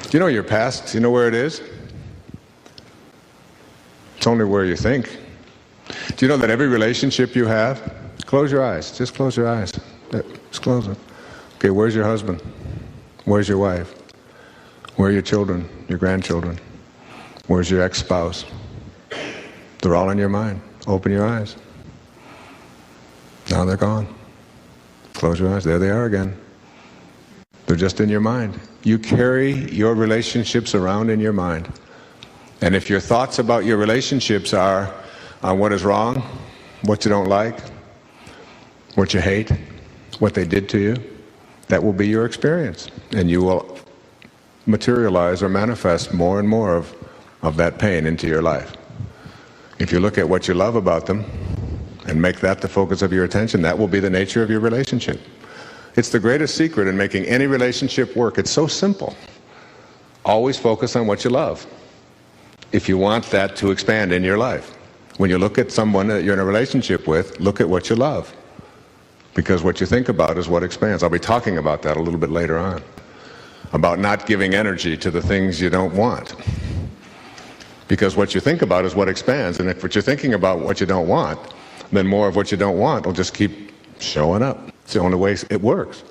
Do you know your past? Do you know where it is? It's only where you think. Do you know that every relationship you have, close your eyes, just close your eyes. Just close them. Okay, where's your husband? Where's your wife? Where are your children, your grandchildren? Where's your ex-spouse? They're all in your mind. Open your eyes. Now they're gone. Close your eyes. There they are again. They're just in your mind. You carry your relationships around in your mind. And if your thoughts about your relationships are on what is wrong, what you don't like, what you hate, what they did to you, that will be your experience. And you will materialize or manifest more and more of that pain into your life. If you look at what you love about them and make that the focus of your attention, that will be the nature of your relationship. It's the greatest secret in making any relationship work. It's so simple. Always focus on what you love if you want that to expand in your life. When you look at someone that you're in a relationship with, look at what you love. Because what you think about is what expands. I'll be talking about that a little bit later on. About not giving energy to the things you don't want. Because what you think about is what expands. And if what you're thinking about what you don't want, then more of what you don't want will just keep showing up. It's the only way it works.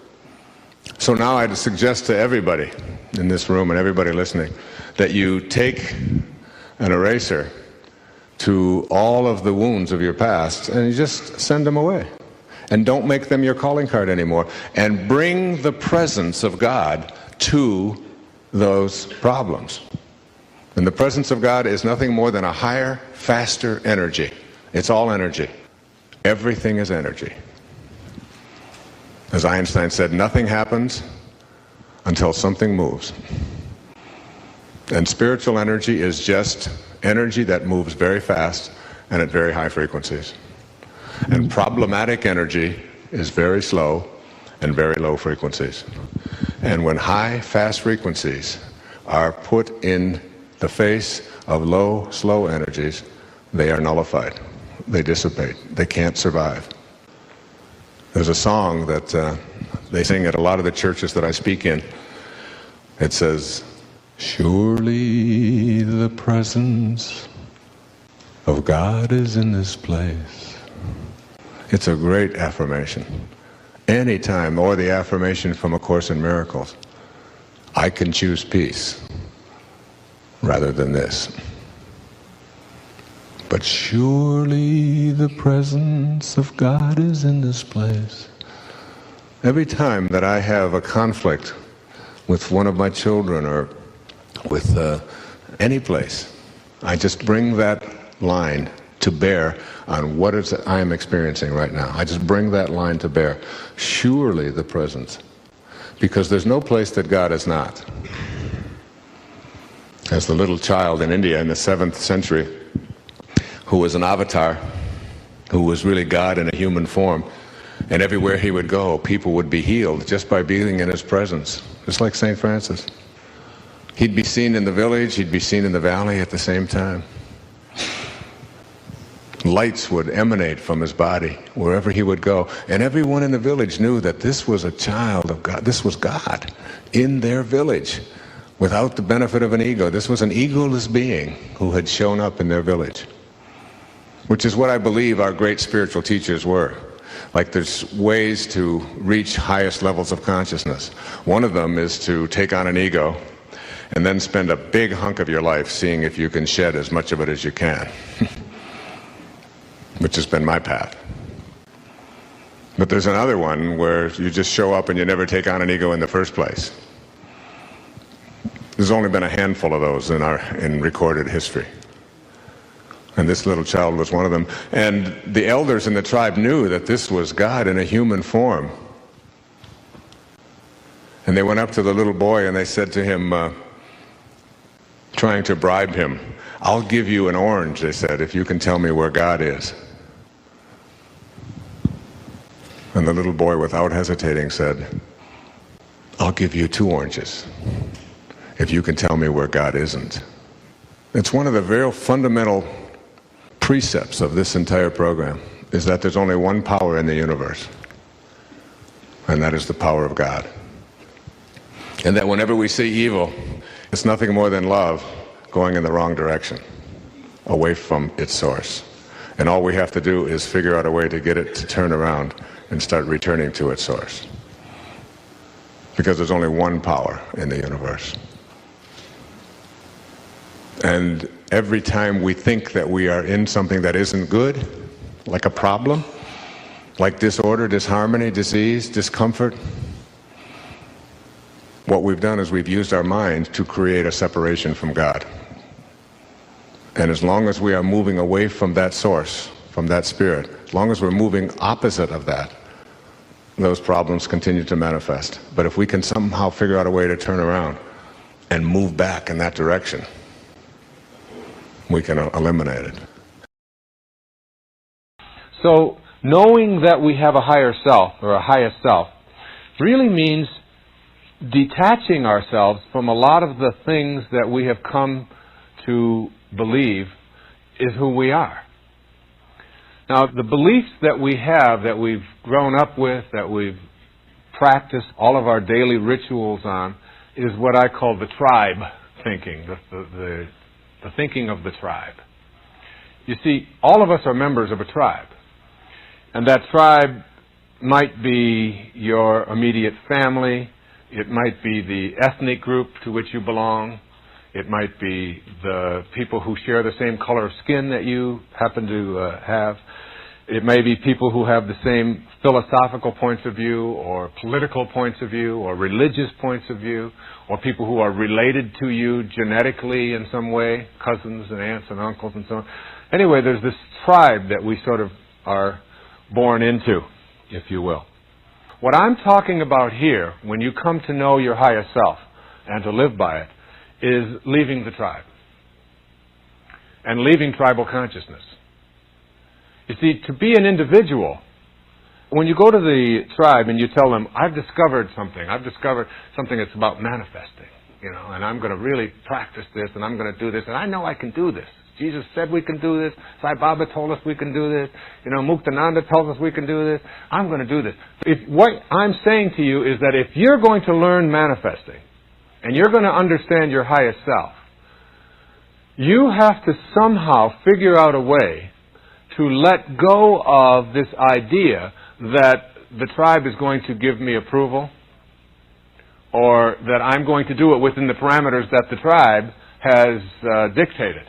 So now I'd suggest to everybody in this room and everybody listening that you take an eraser to all of the wounds of your past and you just send them away. And don't make them your calling card anymore. And bring the presence of God to those problems. And the presence of God is nothing more than a higher, faster energy. It's all energy. Everything is energy. As Einstein said, nothing happens until something moves. And spiritual energy is just energy that moves very fast and at very high frequencies. And problematic energy is very slow and very low frequencies. And when high, fast frequencies are put in the face of low, slow energies, they are nullified. They dissipate. They can't survive. There's a song that they sing at a lot of the churches that I speak in. It says, "Surely the presence of God is in this place." It's a great affirmation. Anytime, or the affirmation from A Course in Miracles, I can choose peace rather than this. But surely the presence of God is in this place. Every time that I have a conflict with one of my children or with any place, I just bring that line to bear on what is I am experiencing right now. I just bring that line to bear. Surely the presence. Because there's no place that God is not. As the little child in India in the 7th century, who was an avatar, who was really God in a human form, and everywhere he would go, people would be healed just by being in his presence, just like St. Francis. He'd be seen in the village, he'd be seen in the valley at the same time. Lights would emanate from his body wherever he would go, and everyone in the village knew that this was a child of God. This was God in their village without the benefit of an ego. This was an egoless being who had shown up in their village, which is what I believe our great spiritual teachers were. Like there's ways to reach highest levels of consciousness. One of them is to take on an ego and then spend a big hunk of your life seeing if you can shed as much of it as you can. Which has been my path. But there's another one where you just show up and you never take on an ego in the first place. There's only been a handful of those in recorded history. And this little child was one of them. And the elders in the tribe knew that this was God in a human form. And they went up to the little boy and they said to him, trying to bribe him, "I'll give you an orange," they said, "if you can tell me where God is." And the little boy, without hesitating, said, "I'll give you 2 oranges if you can tell me where God isn't." It's one of the very fundamental precepts of this entire program, is that there's only one power in the universe, and that is the power of God. And that whenever we see evil, It's nothing more than love going in the wrong direction, away from its source. And all we have to do is figure out a way to get it to turn around and start returning to its source. Because there's only one power in the universe. And every time we think that we are in something that isn't good, like a problem, like disorder, disharmony, disease, discomfort, what we've done is we've used our mind to create a separation from God. And as long as we are moving away from that source, from that spirit, as long as we're moving opposite of that, those problems continue to manifest. But if we can somehow figure out a way to turn around and move back in that direction, we can eliminate it. So, knowing that we have a higher self, or a highest self, really means detaching ourselves from a lot of the things that we have come to believe is who we are. Now, the beliefs that we have, that we've grown up with, that we've practiced all of our daily rituals on, is what I call the tribe thinking, the thinking of the tribe. You see, all of us are members of a tribe. And that tribe might be your immediate family. It might be the ethnic group to which you belong. It might be the people who share the same color of skin that you happen to have. It may be people who have the same philosophical points of view, or political points of view, or religious points of view, or people who are related to you genetically in some way, cousins and aunts and uncles and so on. Anyway, there's this tribe that we sort of are born into, if you will. What I'm talking about here, when you come to know your higher self and to live by it, is leaving the tribe and leaving tribal consciousness. You see, to be an individual, when you go to the tribe and you tell them, I've discovered something that's about manifesting, and I'm going to really practice this, and I'm going to do this, and I know I can do this. Jesus said we can do this. Sai Baba told us we can do this. Muktananda tells us we can do this. I'm going to do this. What I'm saying to you is that if you're going to learn manifesting, and you're going to understand your highest self, you have to somehow figure out a way to let go of this idea that the tribe is going to give me approval, or that I'm going to do it within the parameters that the tribe has dictated.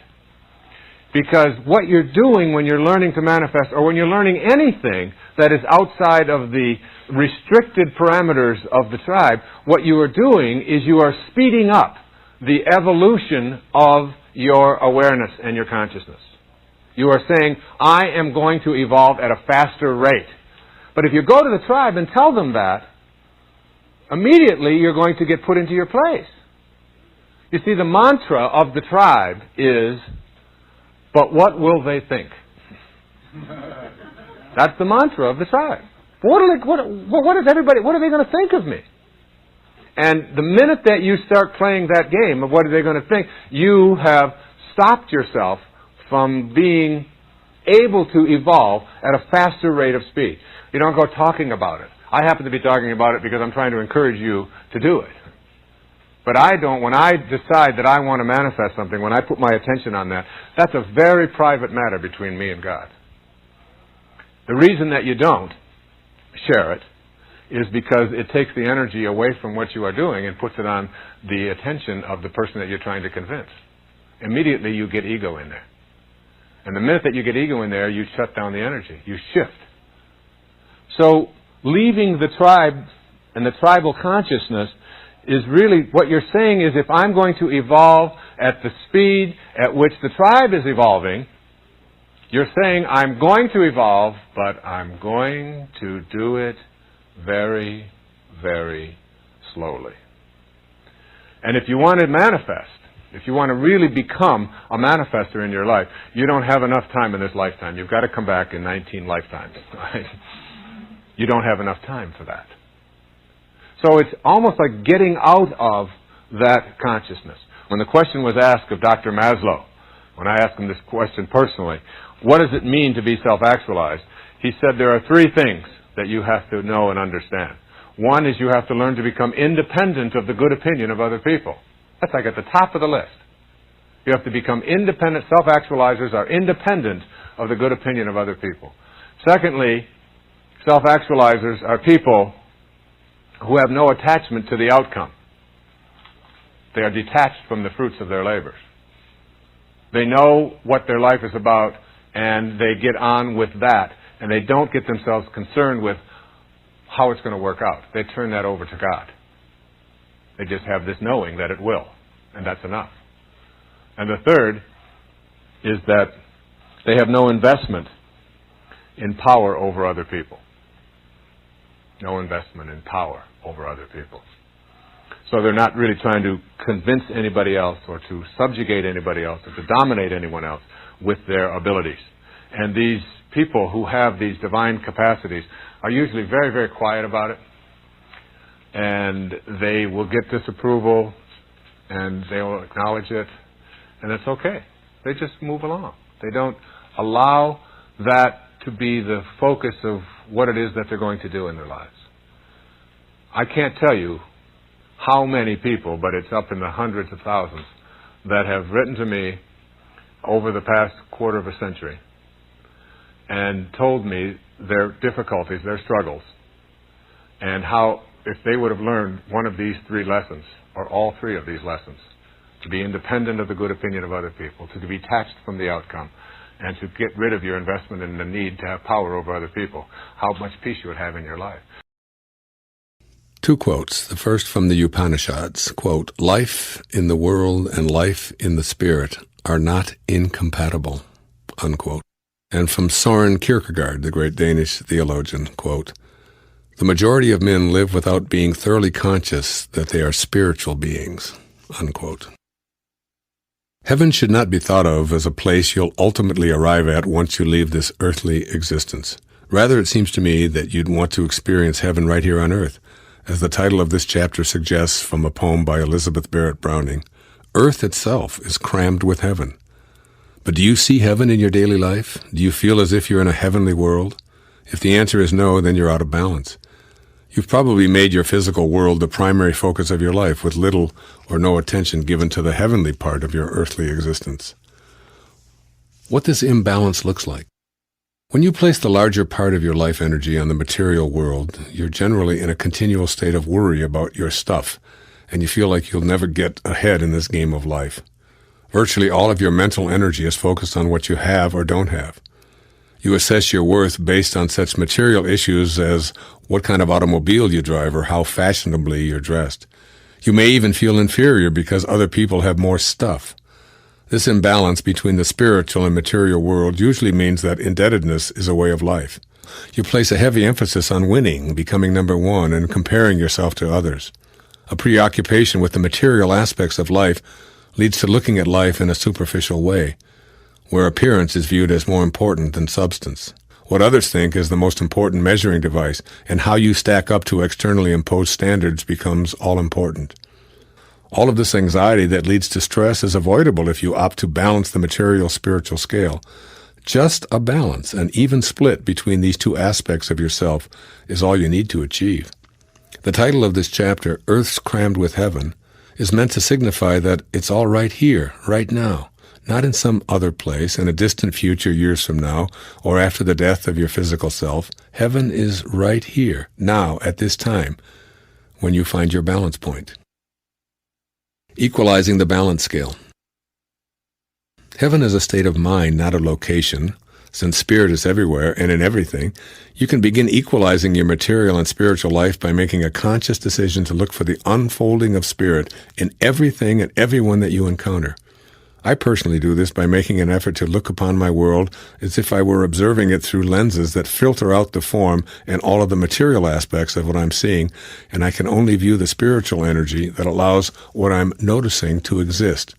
Because what you're doing when you're learning to manifest, or when you're learning anything that is outside of the restricted parameters of the tribe, what you are doing is you are speeding up the evolution of your awareness and your consciousness. You are saying, I am going to evolve at a faster rate. But if you go to the tribe and tell them that, immediately you're going to get put into your place. You see, the mantra of the tribe is, but what will they think? That's the mantra of the tribe. What are they going to think of me? And the minute that you start playing that game of what are they going to think, you have stopped yourself from being able to evolve at a faster rate of speed. You don't go talking about it. I happen to be talking about it because I'm trying to encourage you to do it. But I don't, when I decide that I want to manifest something, when I put my attention on that, that's a very private matter between me and God. The reason that you don't share it is because it takes the energy away from what you are doing and puts it on the attention of the person that you're trying to convince. Immediately you get ego in there. And the minute that you get ego in there, you shut down the energy. You shift. So leaving the tribe and the tribal consciousness is really, what you're saying is, if I'm going to evolve at the speed at which the tribe is evolving, you're saying, I'm going to evolve, but I'm going to do it very, very slowly. And if you want to manifest, if you want to really become a manifester in your life, you don't have enough time in this lifetime. You've got to come back in 19 lifetimes. Right? You don't have enough time for that. So it's almost like getting out of that consciousness. When the question was asked of Dr. Maslow, when I asked him this question personally, what does it mean to be self-actualized? He said there are three things that you have to know and understand. One is you have to learn to become independent of the good opinion of other people. That's like at the top of the list. You have to become independent. Self-actualizers are independent of the good opinion of other people. Secondly, self-actualizers are people who have no attachment to the outcome. They are detached from the fruits of their labors. They know what their life is about, and they get on with that, and they don't get themselves concerned with how it's going to work out. They turn that over to God. They just have this knowing that it will, and that's enough. And the third is that they have no investment in power over other people. No investment in power over other people. So they're not really trying to convince anybody else or to subjugate anybody else or to dominate anyone else with their abilities. And these people who have these divine capacities are usually very, very quiet about it. And they will get disapproval and they will acknowledge it. And it's okay. They just move along. They don't allow that to be the focus of what it is that they're going to do in their lives. I can't tell you how many people, but it's up in the hundreds of thousands, that have written to me over the past quarter of a century and told me their difficulties, their struggles, and how if they would have learned one of these three lessons, or all three of these lessons, to be independent of the good opinion of other people, to be detached from the outcome, and to get rid of your investment in the need to have power over other people, how much peace you would have in your life. Two quotes. The first from the Upanishads, quote, "Life in the world and life in the spirit are not incompatible," unquote. And from Søren Kierkegaard, the great Danish theologian, quote, "The majority of men live without being thoroughly conscious that they are spiritual beings," unquote. Heaven should not be thought of as a place you'll ultimately arrive at once you leave this earthly existence. Rather, it seems to me that you'd want to experience heaven right here on earth. As the title of this chapter suggests from a poem by Elizabeth Barrett Browning, earth itself is crammed with heaven. But do you see heaven in your daily life? Do you feel as if you're in a heavenly world? If the answer is no, then you're out of balance. You've probably made your physical world the primary focus of your life, with little or no attention given to the heavenly part of your earthly existence. What this imbalance looks like. When you place the larger part of your life energy on the material world, you're generally in a continual state of worry about your stuff, and you feel like you'll never get ahead in this game of life. Virtually all of your mental energy is focused on what you have or don't have. You assess your worth based on such material issues as what kind of automobile you drive or how fashionably you're dressed. You may even feel inferior because other people have more stuff. This imbalance between the spiritual and material world usually means that indebtedness is a way of life. You place a heavy emphasis on winning, becoming number one, and comparing yourself to others. A preoccupation with the material aspects of life leads to looking at life in a superficial way, where appearance is viewed as more important than substance. What others think is the most important measuring device, and how you stack up to externally imposed standards becomes all important. All of this anxiety that leads to stress is avoidable if you opt to balance the material-spiritual scale. Just a balance, an even split between these two aspects of yourself, is all you need to achieve. The title of this chapter, Earth's Crammed with Heaven, is meant to signify that it's all right here, right now, not in some other place in a distant future years from now or after the death of your physical self. Heaven is right here, now, at this time, when you find your balance point. Equalizing the balance scale. Heaven is a state of mind, not a location. Since spirit is everywhere and in everything, you can begin equalizing your material and spiritual life by making a conscious decision to look for the unfolding of spirit in everything and everyone that you encounter. I personally do this by making an effort to look upon my world as if I were observing it through lenses that filter out the form and all of the material aspects of what I'm seeing, and I can only view the spiritual energy that allows what I'm noticing to exist.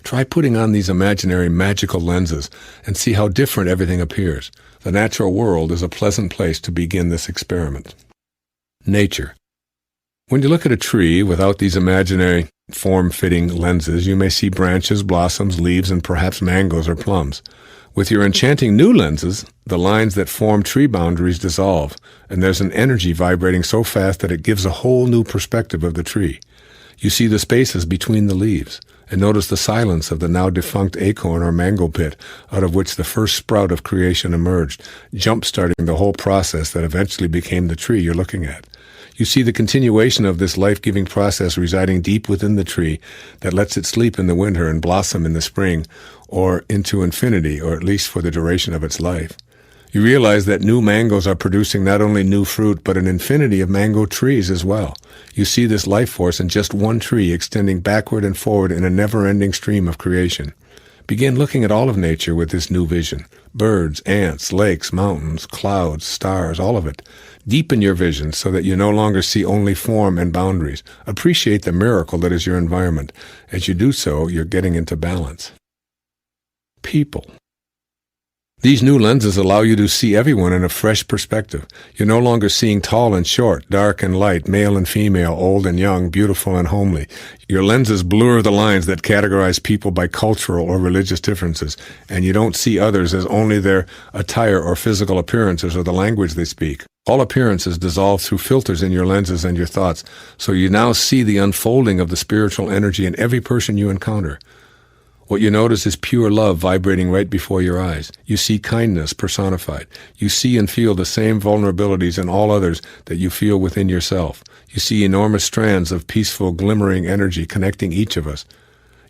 Try putting on these imaginary magical lenses and see how different everything appears. The natural world is a pleasant place to begin this experiment. Nature. When you look at a tree without these imaginary form-fitting lenses, you may see branches, blossoms, leaves, and perhaps mangoes or plums. With your enchanting new lenses, the lines that form tree boundaries dissolve, and there's an energy vibrating so fast that it gives a whole new perspective of the tree. You see the spaces between the leaves, and notice the silence of the now defunct acorn or mango pit out of which the first sprout of creation emerged, jump-starting the whole process that eventually became the tree you're looking at. You see the continuation of this life-giving process residing deep within the tree that lets it sleep in the winter and blossom in the spring, or into infinity, or at least for the duration of its life. You realize that new mangoes are producing not only new fruit, but an infinity of mango trees as well. You see this life force in just one tree extending backward and forward in a never-ending stream of creation. Begin looking at all of nature with this new vision. Birds, ants, lakes, mountains, clouds, stars, all of it. Deepen your vision so that you no longer see only form and boundaries. Appreciate the miracle that is your environment. As you do so, you're getting into balance. People. These new lenses allow you to see everyone in a fresh perspective. You're no longer seeing tall and short, dark and light, male and female, old and young, beautiful and homely. Your lenses blur the lines that categorize people by cultural or religious differences, and you don't see others as only their attire or physical appearances or the language they speak. All appearances dissolve through filters in your lenses and your thoughts, so you now see the unfolding of the spiritual energy in every person you encounter. What you notice is pure love vibrating right before your eyes. You see kindness personified. You see and feel the same vulnerabilities in all others that you feel within yourself. You see enormous strands of peaceful, glimmering energy connecting each of us.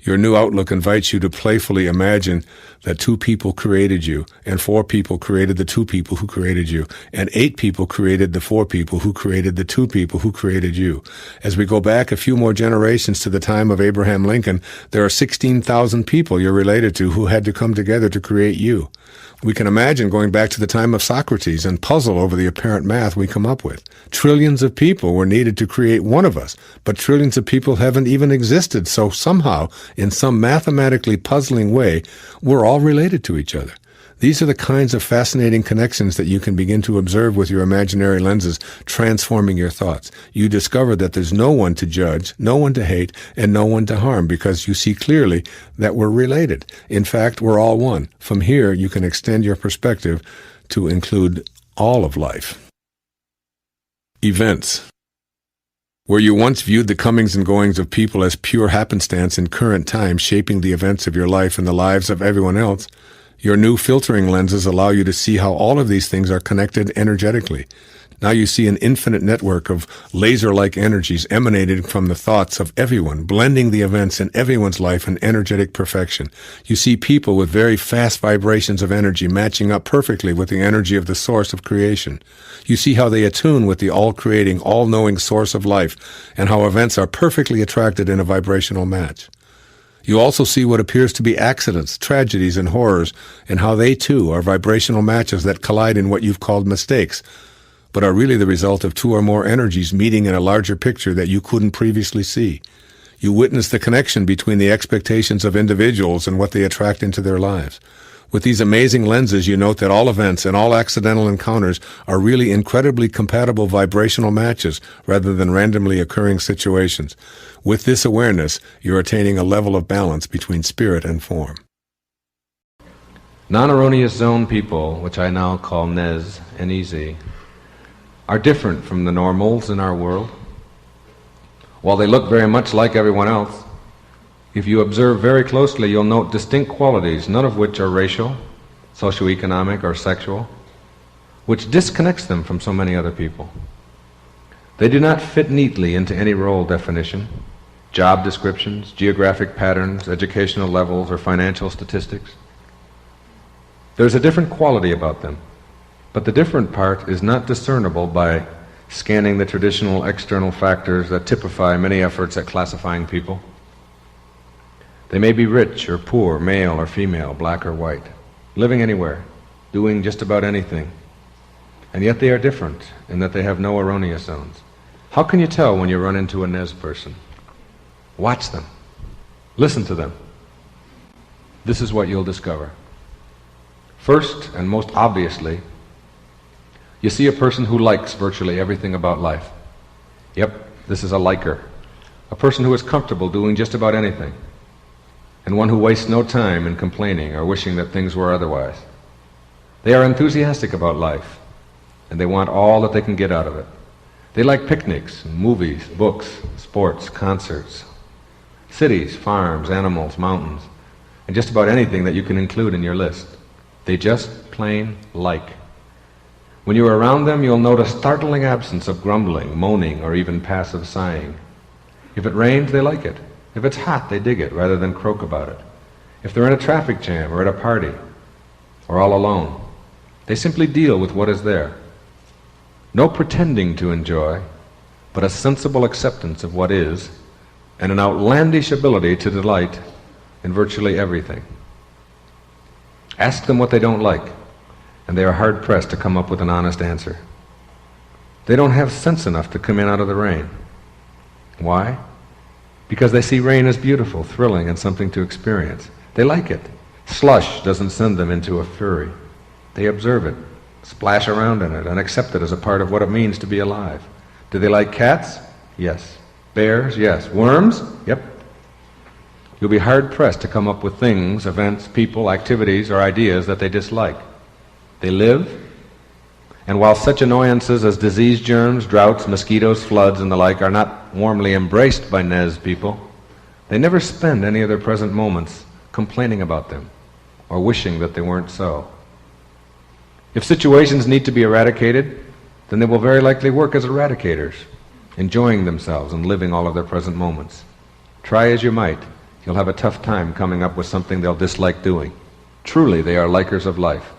Your new outlook invites you to playfully imagine that 2 people created you, and 4 people created the 2 people who created you, and 8 people created the 4 people who created the 2 people who created you. As we go back a few more generations to the time of Abraham Lincoln, there are 16,000 people you're related to who had to come together to create you. We can imagine going back to the time of Socrates and puzzle over the apparent math we come up with. Trillions of people were needed to create one of us, but trillions of people haven't even existed, so somehow, in some mathematically puzzling way, we're all related to each other. These are the kinds of fascinating connections that you can begin to observe with your imaginary lenses, transforming your thoughts. You discover that there's no one to judge, no one to hate, and no one to harm, because you see clearly that we're related. In fact, we're all one. From here, you can extend your perspective to include all of life. Events. Where you once viewed the comings and goings of people as pure happenstance in current time, shaping the events of your life and the lives of everyone else, your new filtering lenses allow you to see how all of these things are connected energetically. Now you see an infinite network of laser-like energies emanating from the thoughts of everyone, blending the events in everyone's life in energetic perfection. You see people with very fast vibrations of energy matching up perfectly with the energy of the source of creation. You see how they attune with the all-creating, all-knowing source of life, and how events are perfectly attracted in a vibrational match. You also see what appears to be accidents, tragedies, and horrors, and how they, too, are vibrational matches that collide in what you've called mistakes, but are really the result of 2 or more energies meeting in a larger picture that you couldn't previously see. You witness the connection between the expectations of individuals and what they attract into their lives. With these amazing lenses, you note that all events and all accidental encounters are really incredibly compatible vibrational matches rather than randomly occurring situations. With this awareness, you're attaining a level of balance between spirit and form. Non-erroneous zone people, which I now call NEZ, N-E-Z, are different from the normals in our world. While they look very much like everyone else, if you observe very closely, you'll note distinct qualities, none of which are racial, socioeconomic, or sexual, which disconnects them from so many other people. They do not fit neatly into any role definition, job descriptions, geographic patterns, educational levels, or financial statistics. There's a different quality about them, but the different part is not discernible by scanning the traditional external factors that typify many efforts at classifying people. They may be rich or poor, male or female, black or white, living anywhere, doing just about anything, and yet they are different in that they have no erroneous zones. How can you tell when you run into a NEZ person? Watch them. Listen to them. This is what you'll discover. First, and most obviously, you see a person who likes virtually everything about life. Yep, this is a liker. A person who is comfortable doing just about anything, and one who wastes no time in complaining or wishing that things were otherwise. They are enthusiastic about life, and they want all that they can get out of it. They like picnics, movies, books, sports, concerts, cities, farms, animals, mountains, and just about anything that you can include in your list. They just plain like. When you are around them, you'll note a startling absence of grumbling, moaning, or even passive sighing. If it rains, they like it. If it's hot, they dig it rather than croak about it. If they're in a traffic jam or at a party or all alone, they simply deal with what is there. No pretending to enjoy, but a sensible acceptance of what is, and an outlandish ability to delight in virtually everything. Ask them what they don't like, and they are hard-pressed to come up with an honest answer. They don't have sense enough to come in out of the rain. Why? Because they see rain as beautiful, thrilling, and something to experience. They like it. Slush doesn't send them into a fury. They observe it, splash around in it, and accept it as a part of what it means to be alive. Do they like cats? Yes. Bears? Yes. Worms? Yep. You'll be hard-pressed to come up with things, events, people, activities, or ideas that they dislike. They live, and while such annoyances as disease germs, droughts, mosquitoes, floods, and the like are not warmly embraced by Nez people, they never spend any of their present moments complaining about them or wishing that they weren't so. If situations need to be eradicated, then they will very likely work as eradicators, enjoying themselves and living all of their present moments. Try as you might, you'll have a tough time coming up with something they'll dislike doing. Truly, they are likers of life,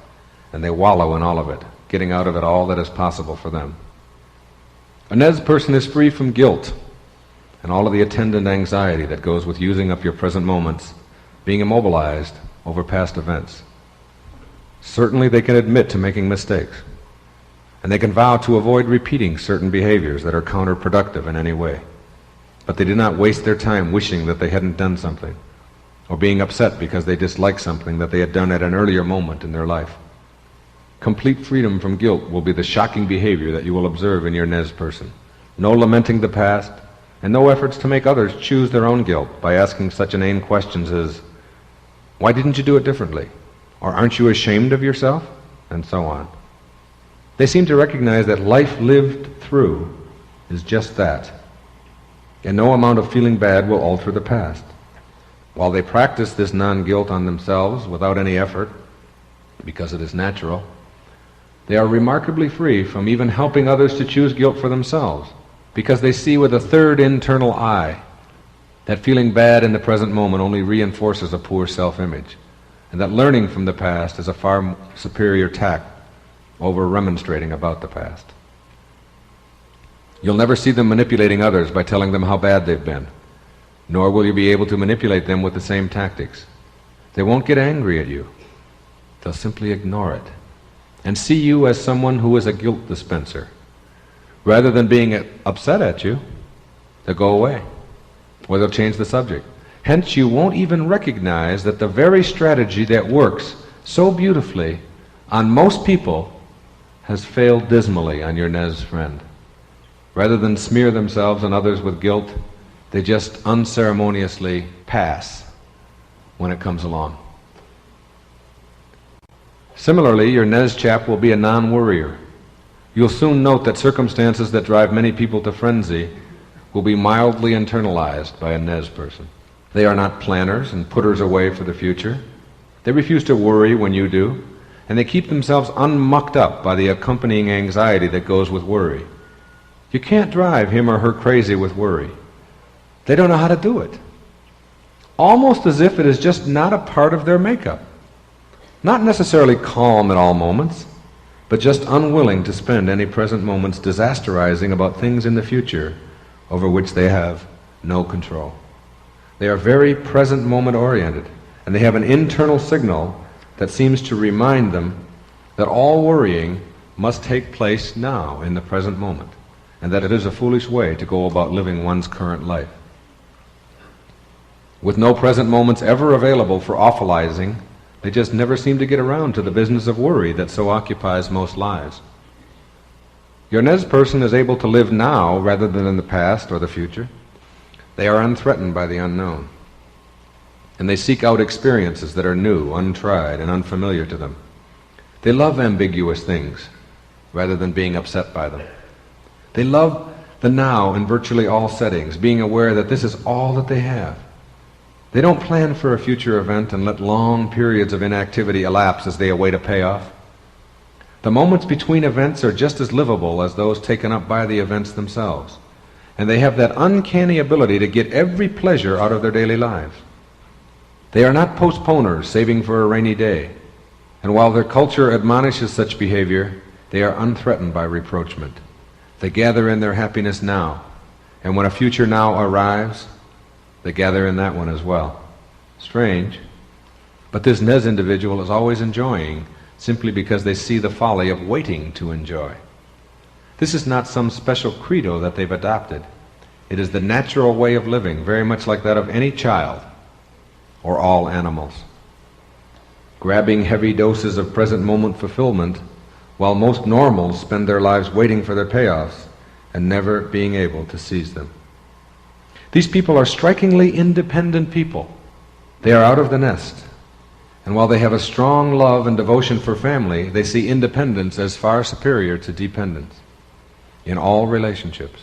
and they wallow in all of it, getting out of it all that is possible for them. A Nez person is free from guilt and all of the attendant anxiety that goes with using up your present moments, being immobilized over past events. Certainly they can admit to making mistakes, and they can vow to avoid repeating certain behaviors that are counterproductive in any way. But they do not waste their time wishing that they hadn't done something, or being upset because they dislike something that they had done at an earlier moment in their life. Complete freedom from guilt will be the shocking behavior that you will observe in your Nez person. No lamenting the past, and no efforts to make others choose their own guilt by asking such inane questions as, "Why didn't you do it differently?" Or "Aren't you ashamed of yourself?" And so on. They seem to recognize that life lived through is just that, and no amount of feeling bad will alter the past. While they practice this non-guilt on themselves without any effort, because it is natural, they are remarkably free from even helping others to choose guilt for themselves, because they see with a third internal eye that feeling bad in the present moment only reinforces a poor self-image, and that learning from the past is a far superior tact over remonstrating about the past. You'll never see them manipulating others by telling them how bad they've been, nor will you be able to manipulate them with the same tactics. They won't get angry at you. They'll simply ignore it and see you as someone who is a guilt dispenser. Rather than being upset at you, they'll go away, or they'll change the subject. Hence, you won't even recognize that the very strategy that works so beautifully on most people has failed dismally on your Nez friend. Rather than smear themselves and others with guilt, they just unceremoniously pass when it comes along. Similarly, your Nez chap will be a non-worrier. You'll soon note that circumstances that drive many people to frenzy will be mildly internalized by a Nez person. They are not planners and putters away for the future. They refuse to worry when you do, and they keep themselves unmucked up by the accompanying anxiety that goes with worry. You can't drive him or her crazy with worry. They don't know how to do it. Almost as if it is just not a part of their makeup. Not necessarily calm at all moments, but just unwilling to spend any present moments disasterizing about things in the future over which they have no control. They are very present moment oriented, and they have an internal signal that seems to remind them that all worrying must take place now in the present moment, and that it is a foolish way to go about living one's current life. With no present moments ever available for awfulizing, they just never seem to get around to the business of worry that so occupies most lives. Your Nez person is able to live now rather than in the past or the future. They are unthreatened by the unknown, and they seek out experiences that are new, untried, and unfamiliar to them. They love ambiguous things rather than being upset by them. They love the now in virtually all settings, being aware that this is all that they have. They don't plan for a future event and let long periods of inactivity elapse as they await a payoff. The moments between events are just as livable as those taken up by the events themselves, and they have that uncanny ability to get every pleasure out of their daily lives. They are not postponers saving for a rainy day, and while their culture admonishes such behavior, they are unthreatened by reproachment. They gather in their happiness now, and when a future now arrives, they gather in that one as well. Strange, but this Nez individual is always enjoying simply because they see the folly of waiting to enjoy. This is not some special credo that they've adopted. It is the natural way of living, very much like that of any child or all animals. Grabbing heavy doses of present moment fulfillment, while most normals spend their lives waiting for their payoffs and never being able to seize them. These people are strikingly independent people. They are out of the nest. And while they have a strong love and devotion for family, they see independence as far superior to dependence in all relationships.